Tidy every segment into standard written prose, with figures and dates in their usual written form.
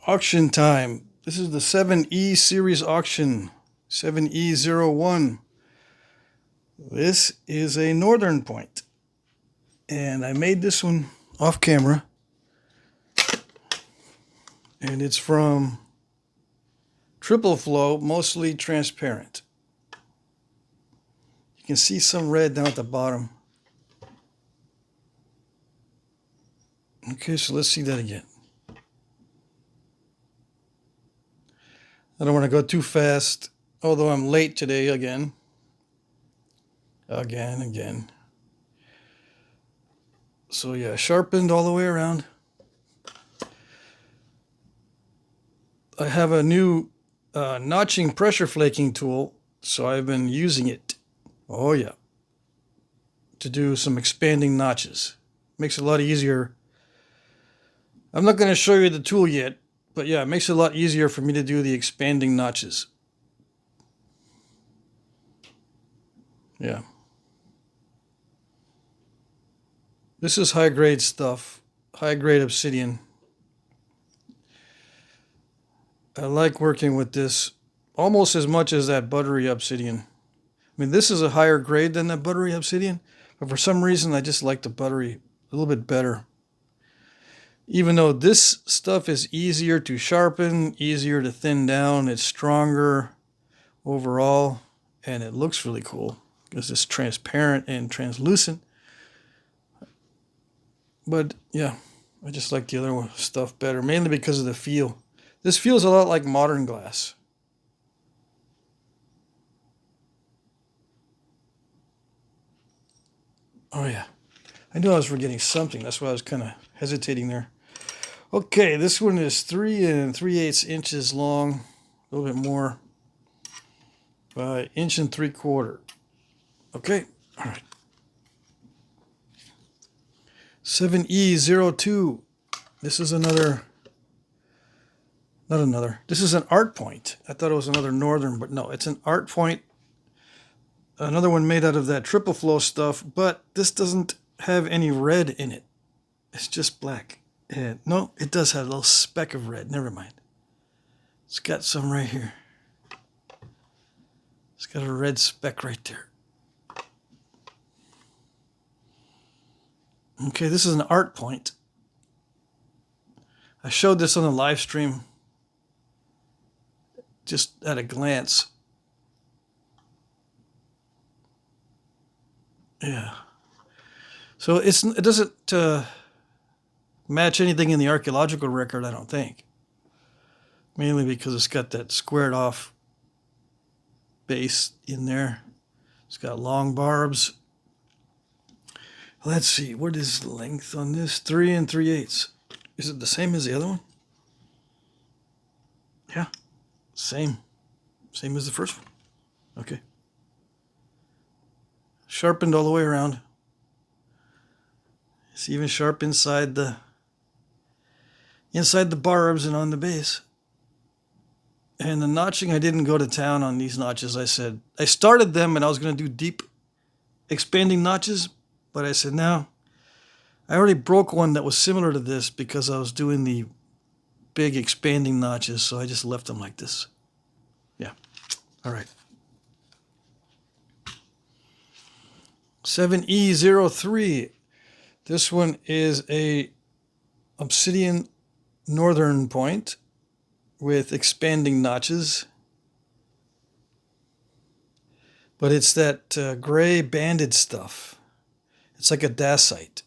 Auction time. This is the 7E series auction. 7E01. This is a northern point. And I made this one off camera. And it's from Triple Flow, mostly transparent. You can see some red down at the bottom. Okay, so let's see that again. I don't want to go too fast, although I'm late today again. Again. So yeah, sharpened all the way around. I have a new notching pressure flaking tool, so I've been using it. Oh yeah. To do some expanding notches. Makes it a lot easier. I'm not going to show you the tool yet, but yeah, it makes it a lot easier for me to do the expanding notches. Yeah. This is high grade stuff, high grade obsidian. I like working with this almost as much as that buttery obsidian. I mean, this is a higher grade than the buttery obsidian, but for some reason I just like the buttery a little bit better. Even though this stuff is easier to sharpen, easier to thin down, it's stronger overall, and it looks really cool because it's transparent and translucent. But yeah, I just like the other stuff better, mainly because of the feel. This feels a lot like modern glass. Oh yeah, I knew I was forgetting something. That's why I was kind of hesitating there. Okay, this one is 3 3/8 inches long, a little bit more, by 1 3/4 inches. Okay, all right. 7E02. This is this is an art point. I thought it was another northern, but no, it's an art point. Another one made out of that triple flow stuff, but this doesn't have any red in it. It's just black. And no, it does have a little speck of red. Never mind. It's got some right here. It's got a red speck right there. Okay, this is an art point. I showed this on the live stream just at a glance. Yeah. So it doesn't match anything in the archaeological record, I don't think. Mainly because it's got that squared off base in there. It's got long barbs. Let's see, what is the length on this? 3 3/8. Is it the same as the other one? Yeah, same. Same as the first one. Okay. Sharpened all the way around. It's even sharp inside the barbs and on the base. And the notching, I didn't go to town on these notches. I said, I started them and I was going to do deep expanding notches, but I said, no. I already broke one that was similar to this because I was doing the big expanding notches, so I just left them like this. Yeah. All right. 7E03. This one is a obsidian northern point with expanding notches. But it's that gray banded stuff. It's like a dacite.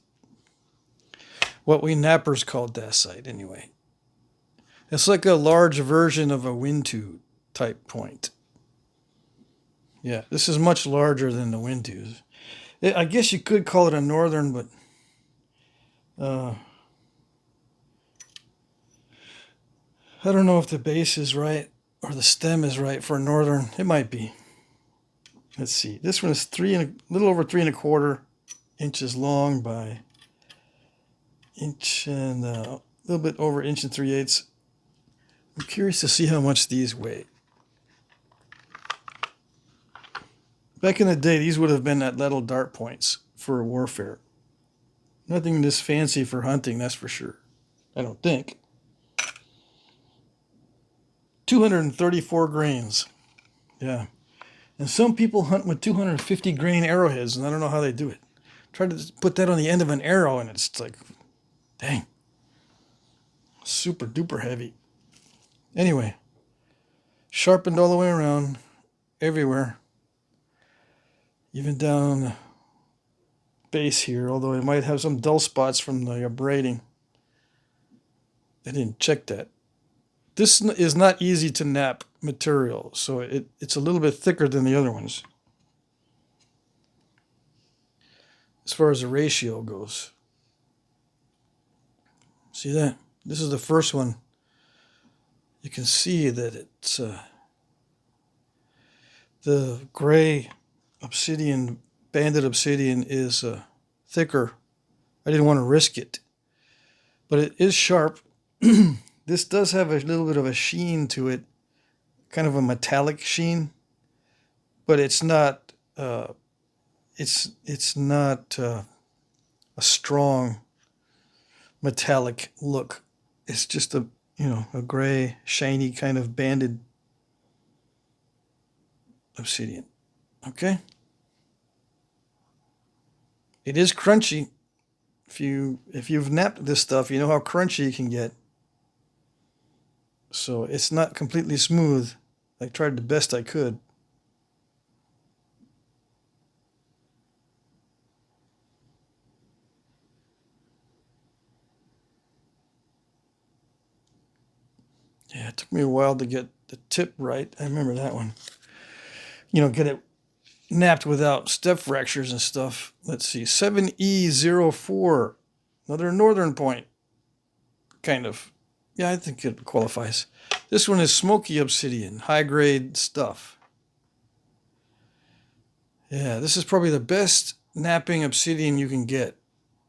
What we nappers call dacite, anyway. It's like a large version of a Wintu type point. Yeah, this is much larger than the Wintus. I guess you could call it a northern, but I don't know if the base is right or the stem is right for a northern. It might be. Let's see. This one is a little over 3 1/4 inches long by inch and a little bit over 1 3/8 inches. I'm curious to see how much these weigh. Back in the day, these would have been at little dart points for warfare. Nothing this fancy for hunting, that's for sure. I don't think. 234 grains. Yeah. And some people hunt with 250 grain arrowheads, and I don't know how they do it. Try to put that on the end of an arrow, and it's like, dang, super duper heavy. Anyway, sharpened all the way around, everywhere, even down the base here, although it might have some dull spots from the braiding. I didn't check that. This is not easy to nap material, so it's a little bit thicker than the other ones as far as the ratio goes. See that? This is the first one. You can see that it's the gray obsidian, banded obsidian is thicker. I didn't want to risk it, but it is sharp. This does have a little bit of a sheen to it, kind of a metallic sheen, but it's not a strong metallic look. It's just a gray, shiny kind of banded obsidian. Okay. It is crunchy. If you've napped this stuff, you know how crunchy it can get. So it's not completely smooth. I tried the best I could. Yeah, it took me a while to get the tip right. I remember that one. Get it napped without step fractures and stuff. Let's see, 7E04, another northern point, kind of. Yeah, I think it qualifies. This one is smoky obsidian, high grade stuff. Yeah, this is probably the best napping obsidian you can get,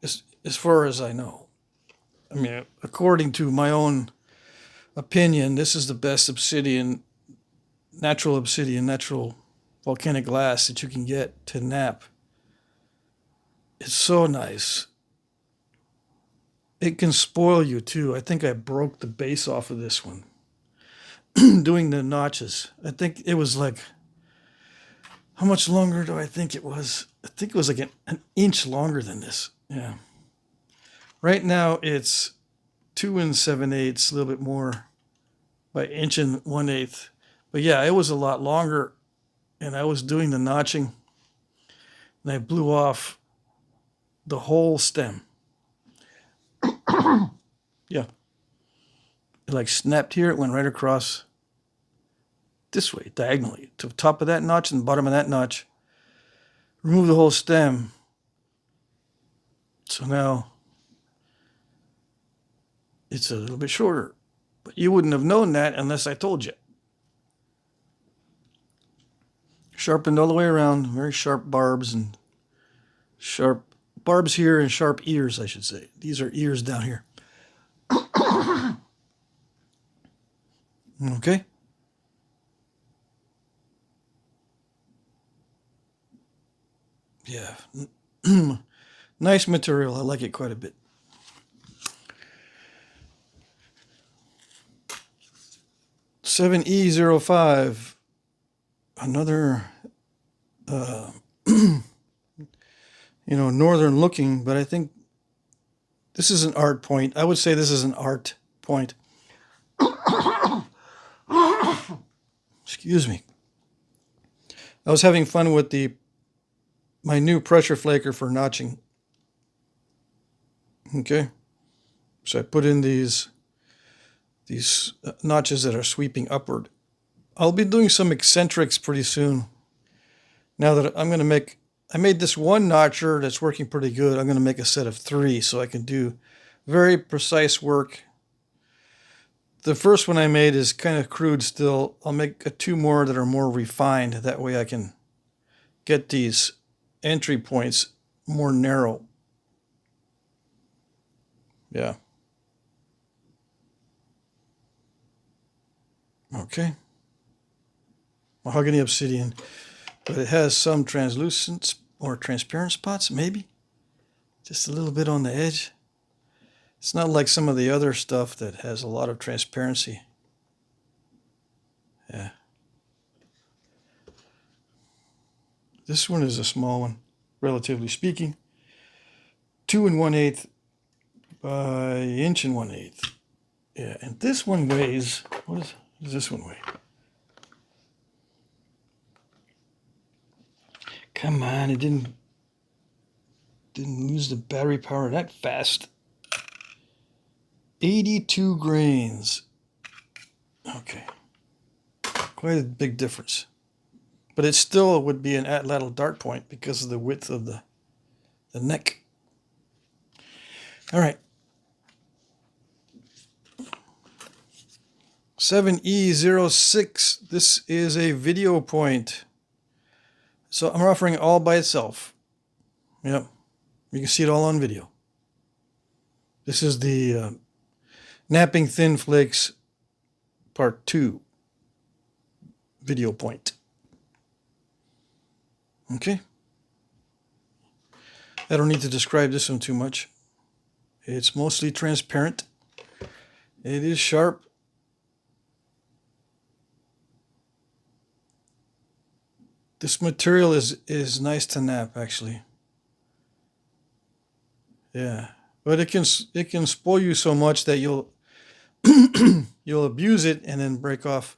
as far as I know. I mean, according to my own opinion, this is the best natural volcanic glass that you can get to nap. It's so nice. It can spoil you too. I think I broke the base off of this one doing the notches. I think it was like, how much longer do I think it was? I think it was like an inch longer than this. Yeah. Right now it's 2 7/8, a little bit more by inch and 1/8. But yeah, it was a lot longer, and I was doing the notching, and I blew off the whole stem. Yeah. It like snapped here. It went right across this way, diagonally, to the top of that notch and the bottom of that notch. Remove the whole stem. So now it's a little bit shorter. But you wouldn't have known that unless I told you. Sharpened all the way around, very sharp barbs and sharp barbs here and sharp ears, I should say. These are ears down here. Okay. Yeah. Nice material. I like it quite a bit. (7E05), another northern looking, but I think this is an art point. I would say this is an art point. Excuse me. I was having fun with my new pressure flaker for notching. Okay. So I put in these notches that are sweeping upward. I'll be doing some eccentrics pretty soon. Now that I made this one notcher that's working pretty good. I'm going to make a set of 3 so I can do very precise work. The first one I made is kind of crude still. I'll make 2 more that are more refined. That way I can get these entry points more narrow. Yeah. Okay. Mahogany obsidian, but it has some translucent or transparent spots, maybe. Just a little bit on the edge. It's not like some of the other stuff that has a lot of transparency. Yeah. This one is a small one, relatively speaking. 2 1/8 by inch and 1/8. Yeah, and this one weighs, what does this one weigh? Come on, it didn't lose the battery power that fast. 82 grains. Okay. Quite a big difference. But it still would be an atlatl dart point because of the width of the neck. All right. 7E06. This is a video point. So I'm offering it all by itself. Yep. You can see it all on video. This is the Napping Thin Flakes Part 2 video point. Okay. I don't need to describe this one too much. It's mostly transparent. It is sharp. This material is nice to nap, actually. Yeah, but it can spoil you so much that you'll you'll abuse it and then break off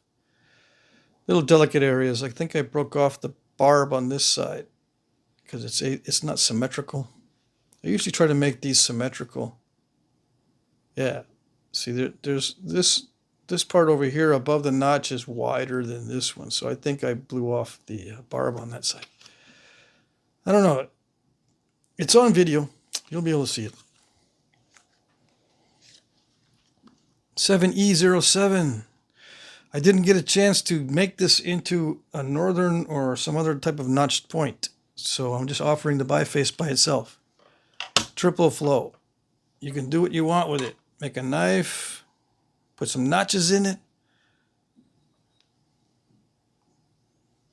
little delicate areas. I think I broke off the barb on this side because it's not symmetrical. I usually try to make these symmetrical. Yeah, see there's this part over here above the notch is wider than this one, so I think I blew off the barb on that side. I don't know. It's on video. You'll be able to see it. 7E07. I didn't get a chance to make this into a northern or some other type of notched point, so I'm just offering the biface by itself. Triple flow. You can do what you want with it. Make a knife, put some notches in it,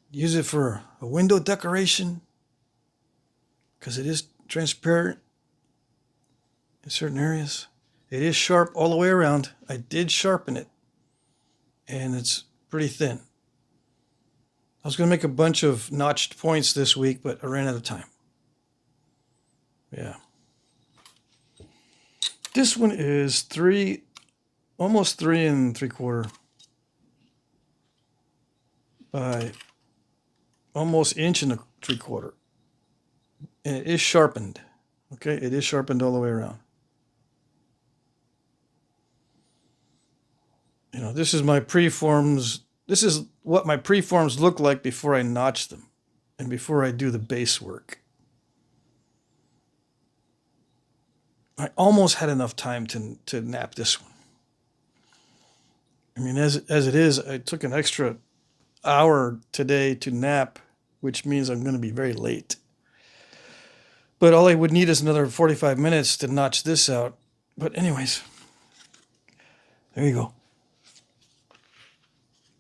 use it for a window decoration because it is transparent in certain areas. It is sharp all the way around. I did sharpen it, and it's pretty thin. I was going to make a bunch of notched points this week, but I ran out of time. Yeah. This one is almost 3 3/4 by almost 1 3/4 inches. And it is sharpened. Okay, it is sharpened all the way around. You know, this is my preforms. This is what my preforms look like before I notch them and before I do the base work. I almost had enough time to nap this one. I mean, as it is, I took an extra hour today to nap, which means I'm going to be very late. But all I would need is another 45 minutes to notch this out. But anyways, there you go.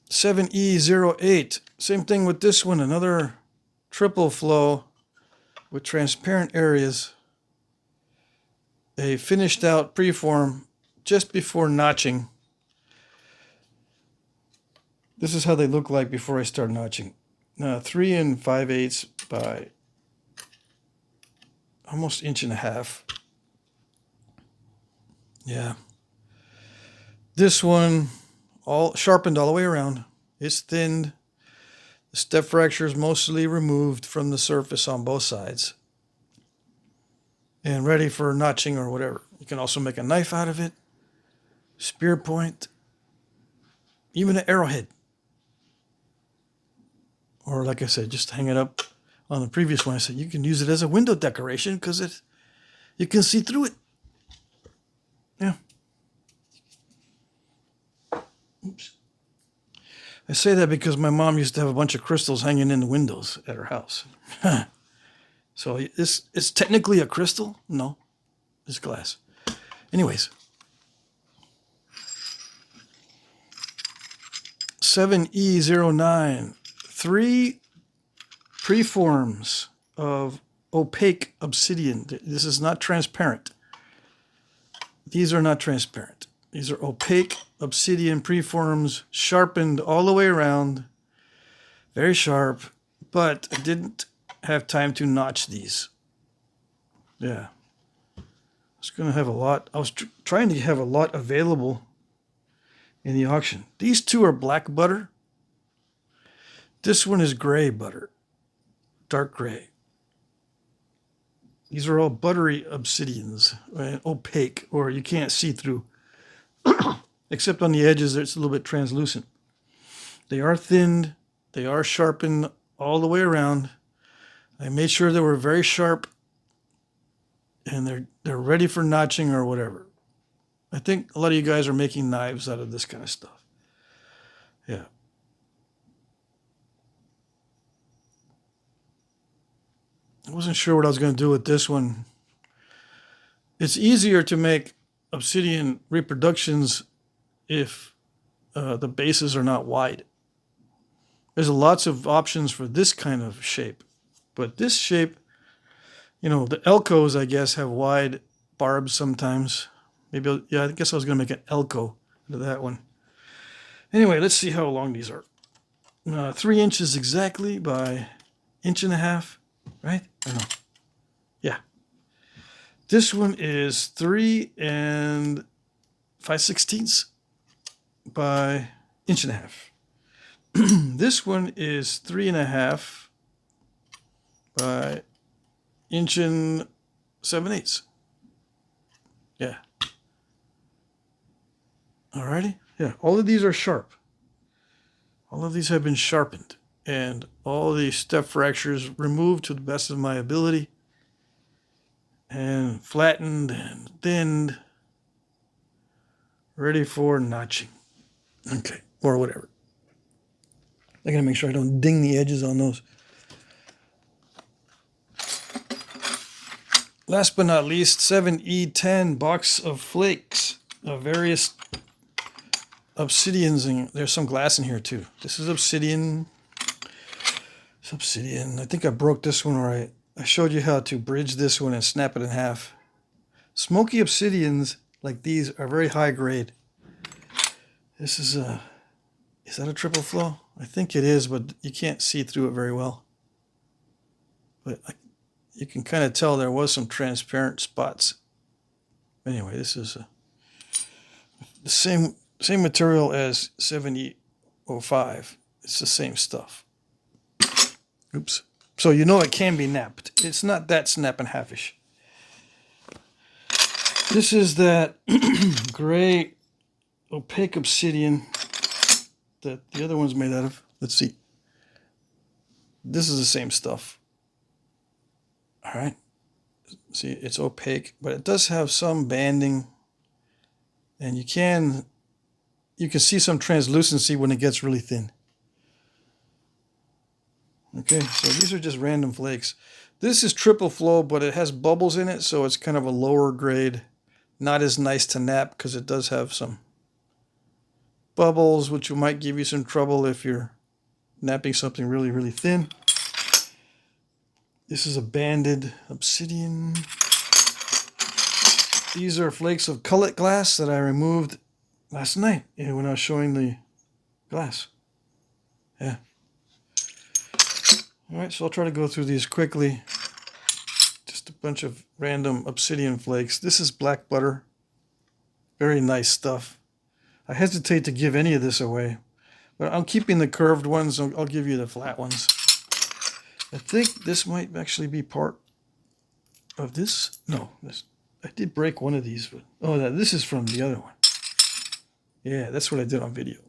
7E08. Same thing with this one. Another triple flow with transparent areas. A finished out preform just before notching. This is how they look like before I start notching. 3 5/8 by almost 1.5 inches. Yeah. This one all sharpened all the way around. It's thinned. The step fracture is mostly removed from the surface on both sides. And ready for notching or whatever. You can also make a knife out of it, spear point, even an arrowhead. Or like I said, just hang it up on the previous one. I said you can use it as a window decoration because you can see through it. Yeah. Oops. I say that because my mom used to have a bunch of crystals hanging in the windows at her house. So it's technically a crystal? No, it's glass. Anyways. 7E09. 3 preforms of opaque obsidian. This is not transparent. These are not transparent. These are opaque obsidian preforms, sharpened all the way around. Very sharp, but I didn't have time to notch these. Yeah. I was going to have a lot. I was trying to have a lot available in the auction. These two are black butter. This one is gray butter, dark gray. These are all buttery obsidians, right? Opaque, or you can't see through. Except on the edges, it's a little bit translucent. They are thinned. They are sharpened all the way around. I made sure they were very sharp, and they're ready for notching or whatever. I think a lot of you guys are making knives out of this kind of stuff. Yeah. I wasn't sure what I was going to do with this one. It's easier to make obsidian reproductions if the bases are not wide. There's lots of options for this kind of shape. But this shape, you know, the Elcos, I guess, have wide barbs sometimes. Maybe, yeah, I guess I was going to make an Elco out of that one. Anyway, let's see how long these are. 3 inches exactly by 1.5 inches, right? I don't know. Yeah. This one is 3 5/16 by 1.5 inches. This one is 3.5 by 1.7 inches. Yeah. Alrighty. Yeah. All of these are sharp. All of these have been sharpened, and all the step fractures removed to the best of my ability, and flattened and thinned, ready for notching. Okay, or whatever. I gotta make sure I don't ding the edges on those. Last but not least, 7E10 box of flakes of various obsidians, and there's some glass in here too. This is obsidian. It's obsidian. I think I broke this one, or I showed you how to bridge this one and snap it in half. Smoky obsidians like these are very high grade. This is that a triple flow? I think it is, but you can't see through it very well. But you can kind of tell there was some transparent spots. Anyway, this is the same material as 7E05. It's the same stuff. Oops. So you know it can be napped. It's not that snap and half-ish. This is that gray opaque obsidian that the other one's made out of. Let's see. This is the same stuff. All right. See, it's opaque, but it does have some banding, and you can see some translucency when it gets really thin. Okay, so these are just random flakes. This is triple flow, but it has bubbles in it, so it's kind of a lower grade. Not as nice to nap because it does have some bubbles, which might give you some trouble if you're napping something really, really thin. This is a banded obsidian. These are flakes of cullet glass that I removed last night when I was showing the glass. Yeah. All right, so I'll try to go through these quickly. Just a bunch of random obsidian flakes. This is black butter. Very nice stuff. I hesitate to give any of this away, but I'm keeping the curved ones. I'll give you the flat ones. I think this might actually be part of this. No, I did break one of these. But, oh, this is from the other one. Yeah, that's what I did on video.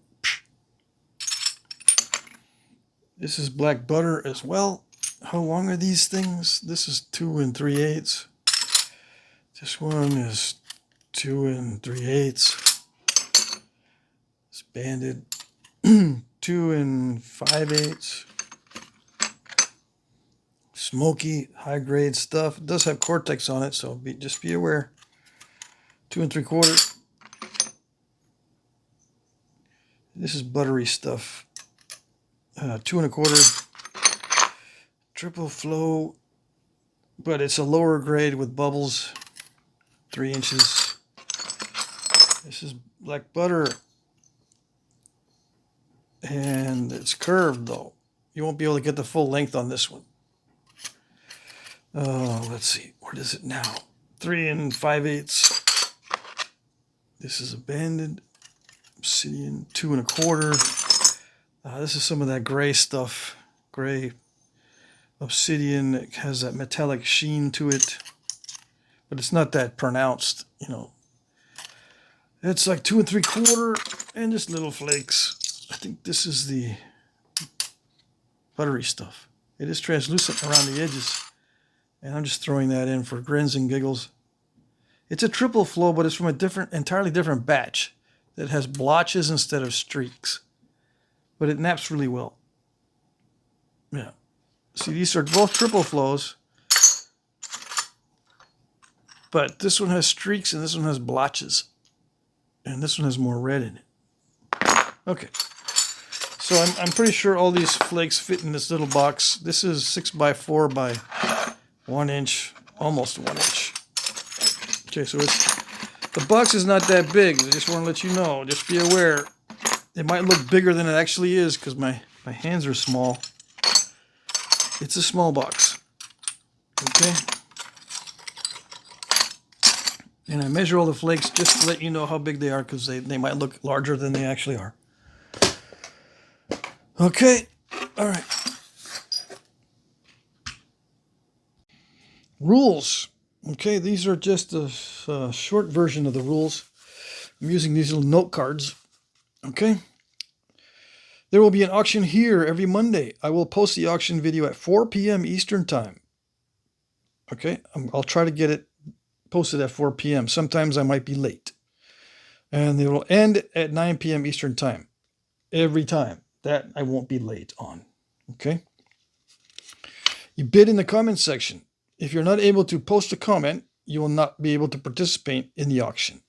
This is black butter as well. How long are these things? This is 2 3/8. This one is 2 3/8. It's banded 2 5/8. Smoky, high grade stuff. It does have cortex on it, so just be aware. 2 3/4. This is buttery stuff. 2 1/4. Triple flow, but it's a lower grade with bubbles. 3 inches. This is black butter. And it's curved though. You won't be able to get the full length on this one. Let's see. What is it now? 3 5/8. This is a banded obsidian 2 1/4. This is some of that gray stuff. Gray obsidian. It has that metallic sheen to it. But it's not that pronounced, you know. It's like 2 3/4 and just little flakes. I think this is the buttery stuff. It is translucent around the edges. And I'm just throwing that in for grins and giggles. It's a triple flow, but it's from a entirely different batch that has blotches instead of streaks. But it naps really well. Yeah. See, these are both triple flows. But this one has streaks and this one has blotches. And this one has more red in it. Okay. So I'm pretty sure all these flakes fit in this little box. This is 6 by 4 by 1 inch, almost 1 inch. Okay, so the box is not that big. I just want to let you know. Just be aware. It might look bigger than it actually is because my hands are small. It's a small box. Okay. And I measure all the flakes just to let you know how big they are because they might look larger than they actually are. Okay, all right. Rules. Okay, these are just a short version of the rules. I'm using these little note cards. Okay. There will be an auction here every Monday. I will post the auction video at 4 p.m. Eastern Time. Okay, I'll try to get it posted at 4 p.m. Sometimes I might be late. And it will end at 9 p.m. Eastern Time. Every time. That I won't be late on. Okay? You bid in the comment section. If you're not able to post a comment, you will not be able to participate in the auction.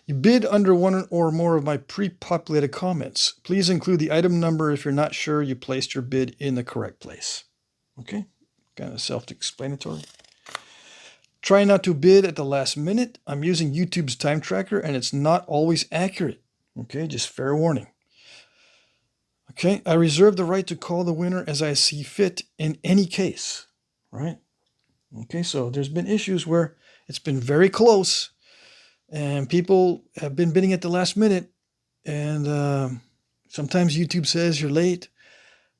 You bid under one or more of my pre-populated comments. Please include the item number if you're not sure you placed your bid in the correct place. Okay? Kind of self-explanatory. Try not to bid at the last minute. I'm using YouTube's time tracker and it's not always accurate. Okay? Just fair warning. Okay, I reserve the right to call the winner as I see fit in any case, right? Okay, so there's been issues where it's been very close and people have been bidding at the last minute and sometimes YouTube says you're late,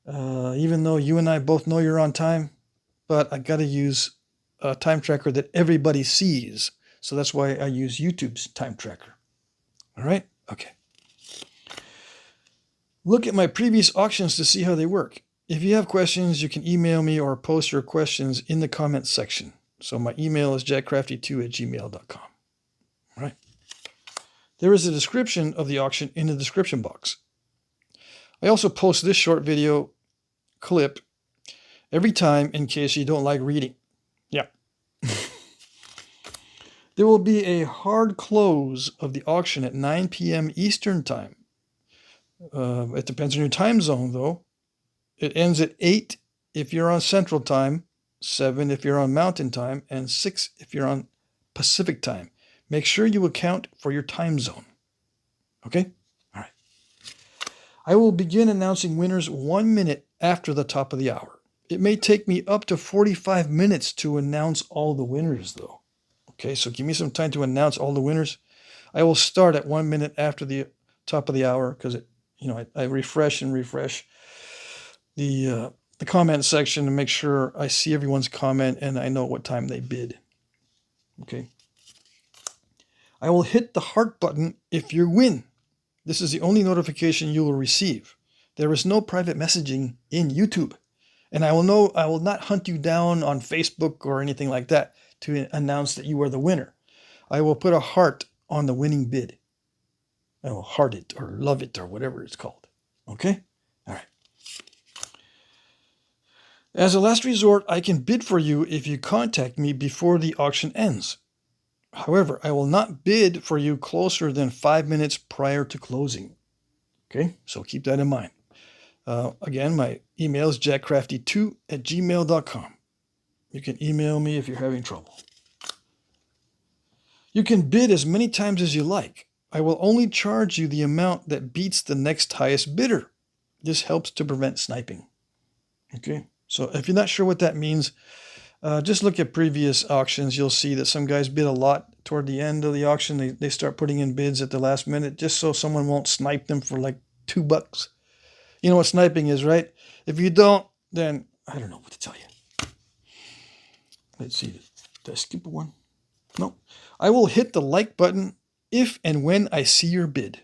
even though you and I both know you're on time, but I got to use a time tracker that everybody sees. So that's why I use YouTube's time tracker. All right, okay. Look at my previous auctions to see how they work. If you have questions, you can email me or post your questions in the comments section. So my email is jackcrafty2@gmail.com. All right. There is a description of the auction in the description box. I also post this short video clip every time in case you don't like reading. Yeah. There will be a hard close of the auction at 9 p.m. Eastern Time. It depends on your time zone, though. It ends at 8 if you're on Central Time, 7 if you're on Mountain Time, and 6 if you're on Pacific Time. Make sure you account for your time zone. Okay? All right. I will begin announcing winners 1 minute after the top of the hour. It may take me up to 45 minutes to announce all the winners, though. Okay, so give me some time to announce all the winners. I will start at 1 minute after the top of the hour because I refresh the comment section to make sure I see everyone's comment and I know what time they bid. Okay. I will hit the heart button if you win. This is the only notification you will receive. There is no private messaging in YouTube. And I will not hunt you down on Facebook or anything like that to announce that you are the winner. I will put a heart on the winning bid. I will heart it or love it or whatever it's called. Okay? All right. As a last resort, I can bid for you if you contact me before the auction ends. However, I will not bid for you closer than 5 minutes prior to closing. Okay? So keep that in mind. Again, my email is jackcrafty2@gmail.com. You can email me if you're having trouble. You can bid as many times as you like. I will only charge you the amount that beats the next highest bidder. This helps to prevent sniping. Okay, so if you're not sure what that means, just look at previous auctions. You'll see that some guys bid a lot toward the end of the auction. They start putting in bids at the last minute just so someone won't snipe them for like $2. You know what sniping is, right? If you don't, then I don't know what to tell you. Let's see. Did I skip one? No. I will hit the like button if and when I see your bid.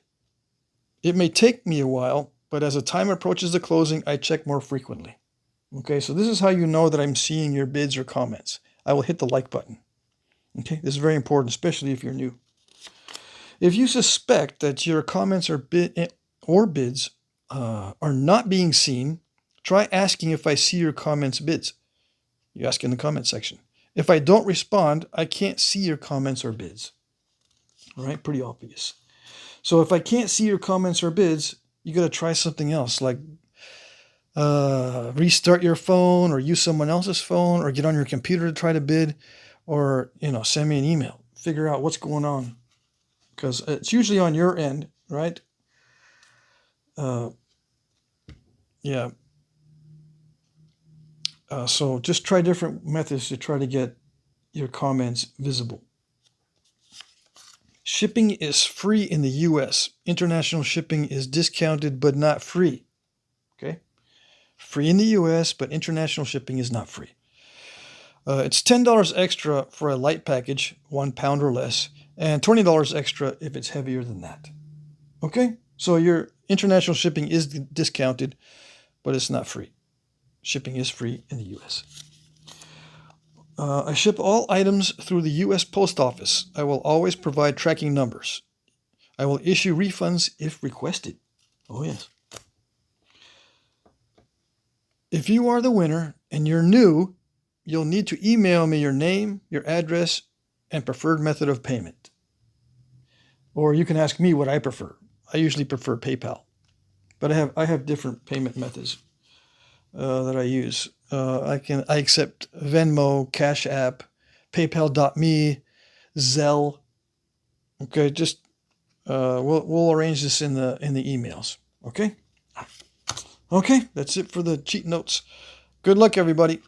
It may take me a while, but as the time approaches the closing, I check more frequently. Okay, so this is how you know that I'm seeing your bids or comments. I will hit the like button. Okay, this is very important, especially if you're new. If you suspect that your comments or bids are not being seen, try asking if I see your comments bids. You ask in the comment section. If I don't respond, I can't see your comments or bids. All right, pretty obvious. So if I can't see your comments or bids, you got to try something else, like restart your phone or use someone else's phone or get on your computer to try to bid, or send me an email. Figure out what's going on, because it's usually on your end, right? Yeah. So just try different methods to try to get your comments visible. Shipping is free in the US. International shipping is discounted but not free. Okay? Free in the US, but international shipping is not free. It's $10 extra for a light package, 1 pound or less, and $20 extra if it's heavier than that. Okay? So your international shipping is discounted, but it's not free. Shipping is free in the US. I ship all items through the U.S. Post Office. I will always provide tracking numbers. I will issue refunds if requested. Oh, yes. If you are the winner and you're new, you'll need to email me your name, your address, and preferred method of payment. Or you can ask me what I prefer. I usually prefer PayPal, but I have different payment methods that I use. I accept Venmo, Cash App, PayPal.me, Zelle. Okay, just we'll arrange this in the emails. Okay. Okay, that's it for the cheat notes. Good luck, everybody.